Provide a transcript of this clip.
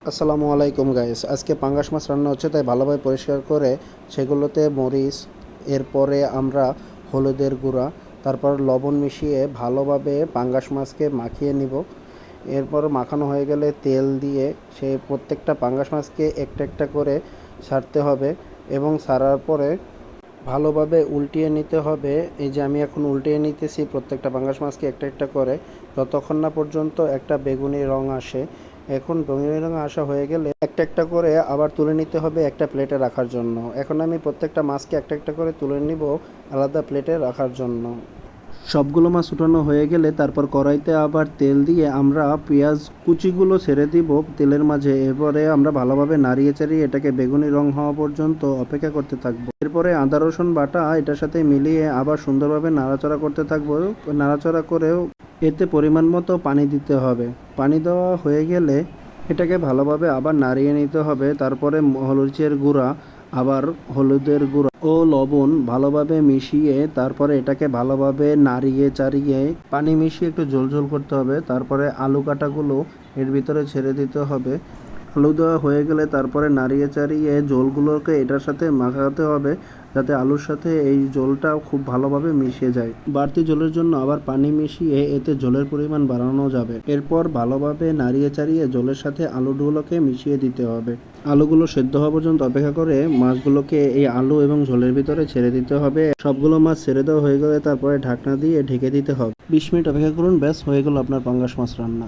আসসালামু আলাইকুম গাইস, আজকে পাঙ্গাস মাছ রান্না হচ্ছে, তাই ভালোভাবে পরিষ্কার করে সেগুলোতে মরিচ, এরপরে আমরা হলুদের গুঁড়া, তারপর লবণ মিশিয়ে ভালোভাবে পাঙ্গাস মাছকে মাখিয়ে নিব। এরপর মাখানো হয়ে গেলে তেল দিয়ে সেই প্রত্যেকটা পাঙ্গাস মাছকে একটা একটা করে ছাড়তে হবে এবং ছাড়ার পরে ভালোভাবে উল্টিয়ে নিতে হবে। এই যে আমি এখন উল্টিয়ে নিতেছি প্রত্যেকটা পাঙ্গাস মাছকে একটা একটা করে, যতক্ষণ না পর্যন্ত একটা বেগুনি রং আসে। এখন বেগুনি রং আসা হয়ে গেলে একটা একটা করে আবার তুলে নিতে হবে একটা প্লেটে রাখার জন্য। এখন আমি প্রত্যেকটা মাছকে একটা একটা করে তুলে নিব আলাদা প্লেটে রাখার জন্য। সবগুলো মাছ উঠানো হয়ে গেলে তারপর কড়াইতে আবার তেল দিয়ে আমরা পেঁয়াজ কুচিগুলো ছেড়ে দিব তেলের মাঝে। এরপরে আমরা ভালোভাবে নাড়িয়ে চাড়িয়ে এটাকে বেগুনি রং হওয়া পর্যন্ত অপেক্ষা করতে থাকবো। এরপরে আদা রসুন বাটা এটার সাথে মিলিয়ে আবার সুন্দরভাবে নাড়াচাড়া করতে থাকবো। নাড়াচাড়া করেও এতে পরিমাণ মতো পানি দিতে হবে। পানি দেওয়া হয়ে গেলে এটাকে ভালোভাবে আবার নাড়িয়ে নিতে হবে। তারপরে মরিচের গুঁড়া, আবার হলুদের গুঁড়া ও লবণ ভালোভাবে মিশিয়ে তারপরে এটাকে ভালোভাবে নাড়িয়ে চাড়িয়ে পানি মিশিয়ে একটু ঝোল ঝোল করতে হবে। তারপরে আলু কাটাগুলো এর ভিতরে ছেড়ে দিতে হবে। আলু দেওয়া হয়ে গেলে তারপরে নাড়িয়ে চাড়িয়ে ঝোলগুলোকে এটার সাথে মাখাতে হবে, যাতে আলুর সাথে এই ঝোলটা খুব ভালোভাবে মিশে যায়। বাড়তি ঝোলের জন্য আবার পানি মিশিয়ে এতে ঝোলের পরিমাণ বাড়ানো যাবে। এরপর ভালোভাবে নাড়িয়ে চাড়িয়ে ঝোলের সাথে আলুগুলোকে মিশিয়ে দিতে হবে। আলুগুলো সেদ্ধ হওয়া পর্যন্ত অপেক্ষা করে মাছগুলোকে এই আলু এবং ঝোলের ভিতরে ছেড়ে দিতে হবে। সবগুলো মাছ ছেড়ে দেওয়া হয়ে গেলে তারপরে ঢাকনা দিয়ে ঢেকে দিতে হবে। 20 মিনিট অপেক্ষা করুন, ব্যাস হয়ে গেল আপনার পাঙ্গাস মাছ রান্না।